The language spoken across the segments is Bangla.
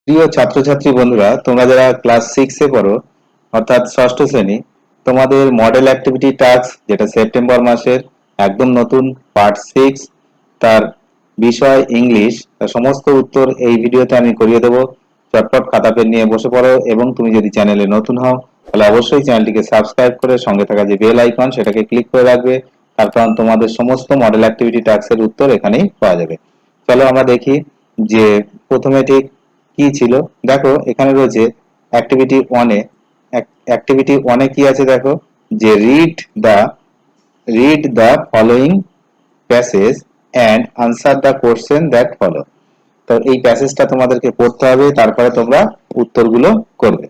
প্রিয় ছাত্রছাত্রী বন্ধুরা, তোমরা যারা ক্লাস 6 এ পড়ো অর্থাৎ ষষ্ঠ শ্রেণী, তোমাদের মডেল অ্যাক্টিভিটি টাস্ক যেটা সেপ্টেম্বর মাসের একদম নতুন পার্ট 6, তার বিষয় ইংলিশ, তার সমস্ত উত্তর এই ভিডিওতে আমি করিয়ে দেবো। চটপট খাতা পেন নিয়ে বসে পড়ো এবং তুমি যদি চ্যানেলে নতুন হও তাহলে অবশ্যই চ্যানেলটিকে সাবস্ক্রাইব করে সঙ্গে থাকা যে বেল আইকন সেটাকে ক্লিক করে রাখবে, তার কারণ তোমাদের সমস্ত মডেল অ্যাক্টিভিটি টাস্কের উত্তর এখানেই পাওয়া যাবে। চলো আমরা দেখি যে প্রথমে ঠিক কি ছিল। দেখো এখানে রয়েছে অ্যাক্টিভিটি 1 এ। অ্যাক্টিভিটি 1 এ কি আছে দেখো, যে read the following passage and answer the question that follow. তো এই প্যাসেজটা তোমাদেরকে পড়তে হবে, তারপরে তোমরা উত্তরগুলো করবে।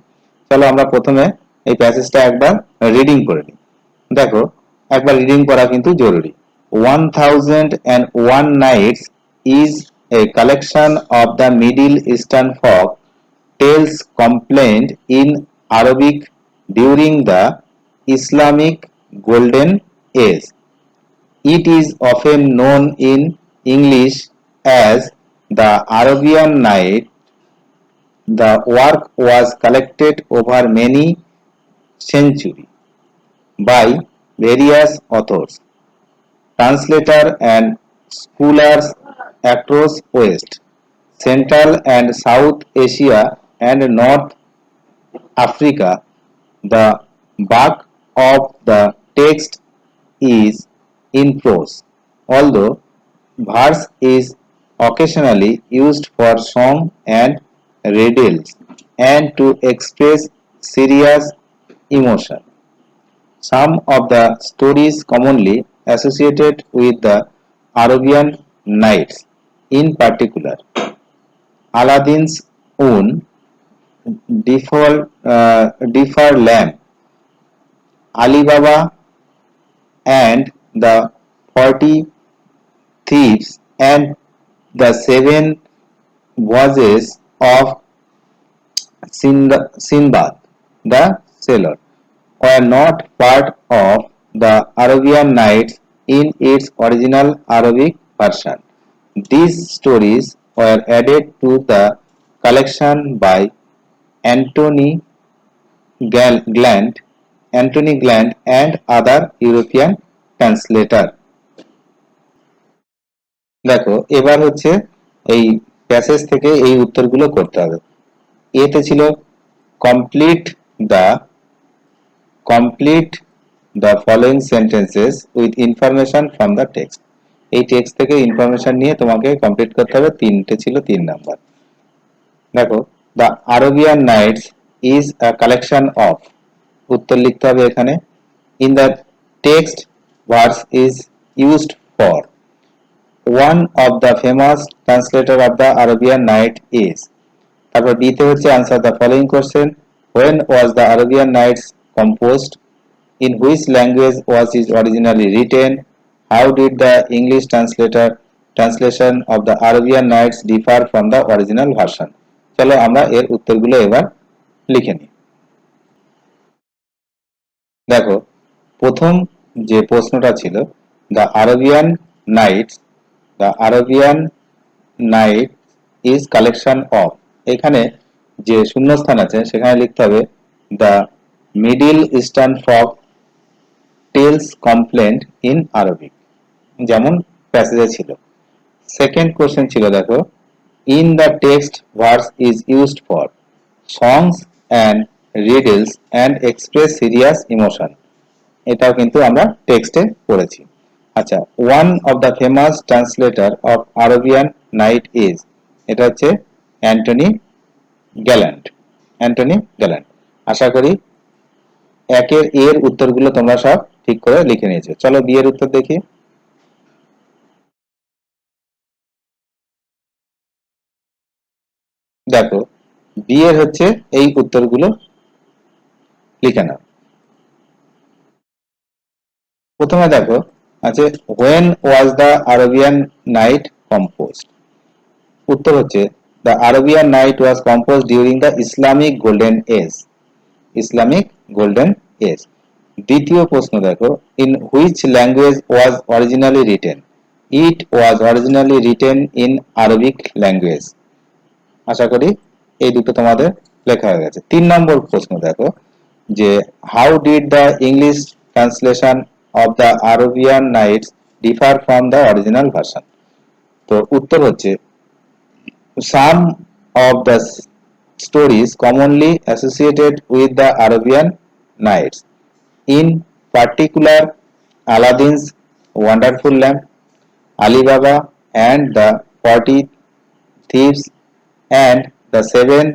চলো আমরা প্রথমে এই প্যাসেজটা একবার রিডিং করে নিই। দেখো, একবার রিডিং করা কিন্তু জরুরি। 1001 Nights is a collection of the Middle Eastern folk tales compiled in Arabic during the Islamic Golden Age. It is often known in English as the Arabian Night. The work was collected over many centuries by various authors, translators and scholars across West, Central and South Asia and North Africa. The bulk of the text is in prose, although verse is occasionally used for song and riddles and to express serious emotion. Some of the stories commonly associated with the Arabian Nights, in particular Aladdin's own Defer Lamp, Ali Baba and the 40 Thieves, and the Seven Voyages of Sinbad the Sailor, were not part of the Arabian Nights in its original Arabic version. These stories were added to the collection by Anthony Glant, and other European translator. দেখো এবার হচ্ছে এই প্যাসেজ থেকে এই উত্তরগুলো করতে হবে। এতে ছিল complete the complete the following sentences with information from the text. এই টেক্সট থেকে ইনফরমেশন নিয়ে তোমাকে কমপ্লিট করতে হবে। তিনটে ছিল, 3 নাম্বার। দেখো, the Arabian Nights is a collection of, উত্তর লিখতে হবে এখানে। In the text verse is used for, one of the famous translator of the Arabian Night is, তারপর ডিতে হচ্ছে answer the following question, when was the Arabian Nights composed, in which language was it originally written, how did the English translation of the Arabian Nights differ from the original version। চলো আমরা এর উত্তরগুলো এবার লিখে নিই। দেখো, প্রথম যে প্রশ্নটা ছিল, the Arabian Nights is collection of, এখানে যে শূন্যস্থান আছে সেখানে লিখতে হবে the Middle Eastern folk tales complaint in Arabic, যেমন প্যাসেজে ছিল। সেকেন্ড কোশ্চেন ছিল, দেখো, in the text verse is used for songs and riddles and express serious emotion, এটাও কিন্তু আমরা টেক্সটে পড়েছি। আচ্ছা, one of the famous translator of Arabian night is, এটা হচ্ছে অ্যান্টনি গ্যালান্ট। আশা করি এর উত্তরগুলো তোমরা সব ঠিক করে লিখে নিয়েছো। চলো বি এর উত্তর দেখি। দেখো, বি এর হচ্ছে এই উত্তরগুলো লিখে নাও। প্রথমে দেখো আছে when was the Arabian Night composed, উত্তর হচ্ছে the Arabian Night was composed during the Islamic Golden Age। দ্বিতীয় প্রশ্ন দেখো, in which language was originally written, it was originally written in Arabic language। আশা করি এই দুটো তোমাদের লেখা হয়ে গেছে। 3 নম্বর প্রশ্ন দেখো যে how did the English translation of the Arabian Nights differ from the original version. তো উত্তর হচ্ছে some of the stories commonly associated with the Arabian Nights, in particular Aladdin's Wonderful Lamp, Ali Baba and the 40 Thieves, and the Seven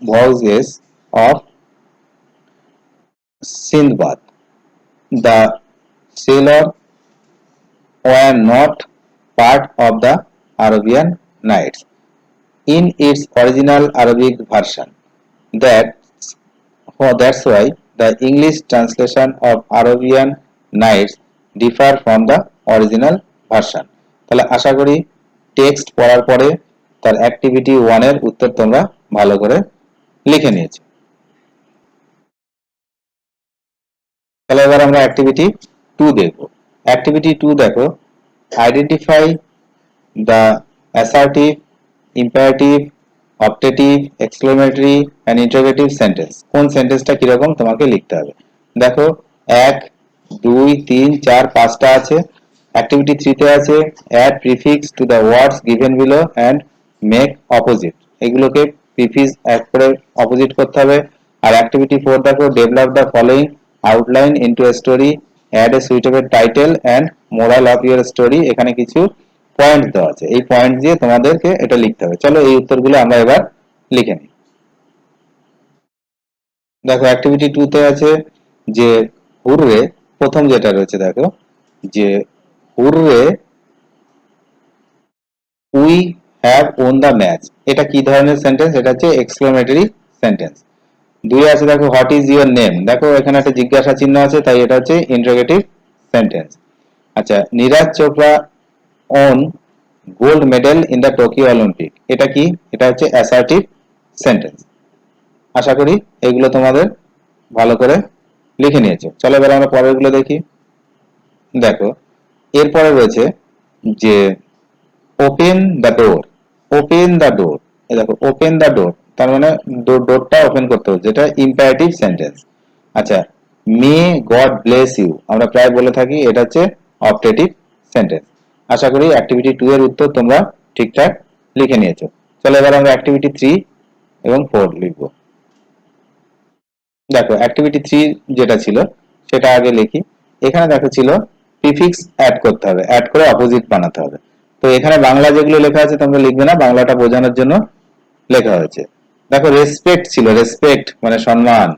Voyages of Sindbad, the sailor, were not part of the Arabian Nights in its original Arabic version. That's why the English translation of Arabian Nights differ from the original version. তাহলে আশা করি টেক্সট পড়ার পরে তার অ্যাক্টিভিটি 1 এর উত্তর তোমরা ভালো করে লিখে নিয়েছো। তাহলে এবার আমরা অ্যাক্টিভিটি 2 দেখব। অ্যাক্টিভিটি 2 দেখো, identify the assertive, imperative, optative, exclamatory and interrogative sentence. কোন সেন্টেন্সটা কিরকম তোমাকে লিখতে হবে। দেখো 1 2 3 4 5টা আছে। অ্যাক্টিভিটি 3 তে আছে add prefix to the words given below and make opposite. এগুলোকে প্রিফিক্স অ্যাড করে অপোজিট করতে হবে। আর অ্যাক্টিভিটি 4 দেখো develop the following outline into a story, add a suitable title and moral of your story. এখানে কিছু পয়েন্ট দেওয়া আছে, এই পয়েন্ট দিয়ে তোমাদেরকে এটা লিখতে হবে। চলো এই উত্তরগুলো আমরা এবার লিখে নিই। দেখো অ্যাক্টিভিটি 2 তে আছে যে হুররে, প্রথম যেটা রয়েছে দেখো যে hurray we have won the match. এটা কি ধরনের সেন্টেন্স? এটা হচ্ছে এক্সক্লেমেটরি সেন্টেন্স। 2 আছে দেখো হোয়াট ইজ ইওর নেম। দেখো এখানে একটা জিজ্ঞাসা চিহ্ন আছে, তাই এটা হচ্ছে ইন্টারোগেটিভ সেন্টেন্স। আচ্ছা, Neeraj Chopra won gold medal in the Tokyo Olympic. এটা কি? এটা হচ্ছে অ্যাসার্টিভ সেন্টেন্স। আশা করি এগুলো তোমাদের ভালো করে লিখে নিয়েছো। চলো এবার আমরা পরেরগুলো দেখি। দেখো এরপরে রয়েছে যে open the door. Open the door, এই দেখো ওপেন দ্য ডোর তার মানে ডোরটা ওপেন করতে হবে, যেটা ইম্পারেটিভ সেন্টেন্স। আচ্ছা, মে গড ব্লেস ইউ আমরা প্রায় বলে থাকি, এটা হচ্ছে অপটেটিভ সেন্টেন্স। আশা করি অ্যাক্টিভিটি 2 এর উত্তর তোমরা ঠিকঠাক লিখে নিয়েছো। চলো এবার আমরা অ্যাক্টিভিটি 3 এবং 4 লিখব। দেখো অ্যাক্টিভিটি 3 যেটা ছিল সেটা আগে লিখি। এখানে দেখো ছিল প্রিফিক্স অ্যাড করতে হবে, অ্যাড করে অপোজিট বানাতে হবে। তো এখানে বাংলা যেগুলো লেখা আছে তোমরা লিখবে না, বাংলাটা বোঝানোর জন্য লেখা হয়েছে। দেখো রেসপেক্ট ছিল, রেসপেক্ট মানে সম্মান,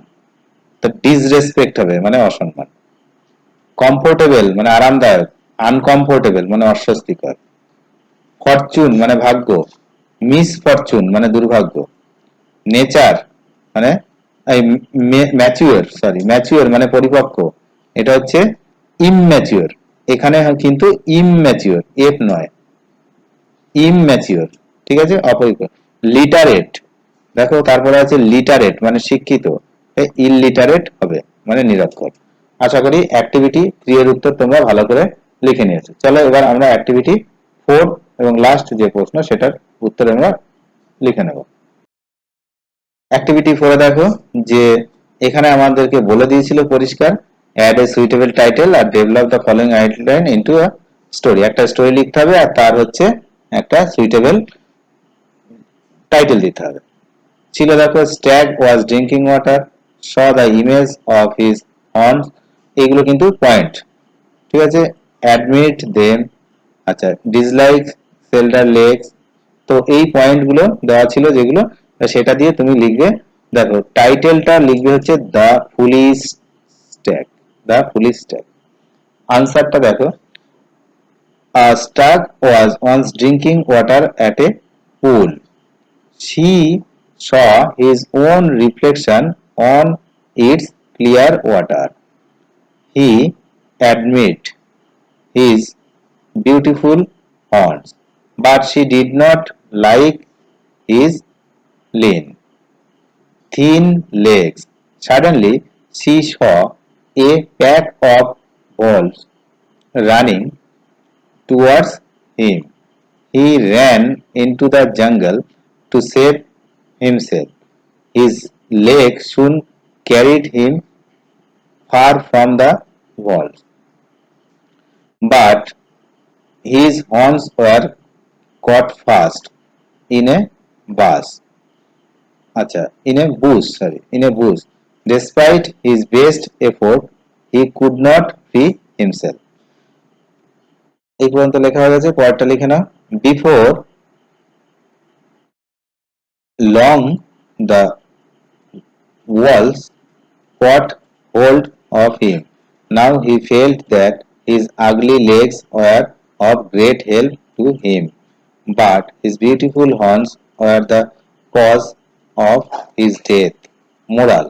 তো ডিসরেসপেক্ট হবে মানে অসম্মান। কমফোর্টেবল মানে আরামদায়ক, আনকমফোর্টেবল মানে অস্বস্তিকর। ফরচুন মানে ভাগ্য, মিসফরচুন মানে দুর্ভাগ্য। নেচার মানে ম্যাচিওর মানে পরিপক্ক, এটা হচ্ছে ইমম্যাচিওর। এখানে কিন্তু ইমম্যাচিওর, এফ নয়, ইমম্যাচিওর, ঠিক আছে, অপরিপক্ক। লিটারেট, দেখো তারপরে আছে লিটারেট মানে শিক্ষিত, ইললিটারেট হবে মানে নিরক্ষর। আশা করি অ্যাক্টিভিটি 3 এর উত্তর তোমরা ভালো করে লিখে নিয়েছো। চলো এবার আমরা অ্যাক্টিভিটি 4 এবং লাস্ট যে প্রশ্ন সেটার উত্তর আমরা লিখে নেব। অ্যাক্টিভিটি 4 দেখো যে এখানে আমাদেরকে বলে দিয়েছিল পরিষ্কার অ্যাড এ সুইটেবল টাইটেল আর develop the following outline into a story. একটা স্টোরি লিখতে হবে আর তার হচ্ছে একটা সুইটেবল টাইটেল দিতে হবে। ছিল দেখো stag was drinking water, saw the image of his horns. এগুলো কিন্তু পয়েন্ট, ঠিক আছে। অ্যাডমিট দেম, আচ্ছা ডিসলাইক সেল্ডার লেগস। তো এই পয়েন্টগুলো দেওয়া ছিল যেগুলো, সেটা দিয়ে তুমি লিখবে। দেখো টাইটেলটা লিখবে হচ্ছে the police stag, the police stag. আনসারটা দেখো a stag was once drinking water at a pool. She saw his own reflection on its clear water. He admired his beautiful horns, but she did not like his lean, thin legs. Suddenly, she saw a pack of wolves running towards him. He ran into the jungle to save himself. His leg soon carried him far from the wall, but his horns were caught fast in a bush. In a bush. Despite his best effort, he could not free himself. এই পর্যন্ত লেখা হয়ে গেছে, পরেরটা লিখে নাও। Before long, the walls caught hold of him. Now he felt that his ugly legs were of great help to him, but his beautiful horns were the cause of his death. Moral: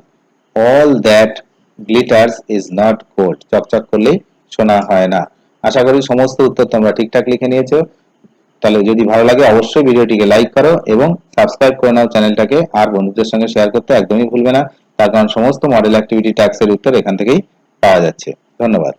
all that glitters is not gold. চকচক করলেই সোনা হয় না। আশা করি সমস্ত উত্তর তোমরা ঠিকঠাক লিখে নিয়েছো। তাহলে যদি ভালো লাগে অবশ্যই ভিডিওটিকে লাইক করো এবং সাবস্ক্রাইব করে নাও চ্যানেলটাকে, আর বন্ধুদের সঙ্গে শেয়ার করতে একদমই ভুলবে না, তার কারণ সমস্ত মডেল অ্যাক্টিভিটি ট্যাক্সের উত্তর এখান থেকেই পাওয়া যাচ্ছে। ধন্যবাদ।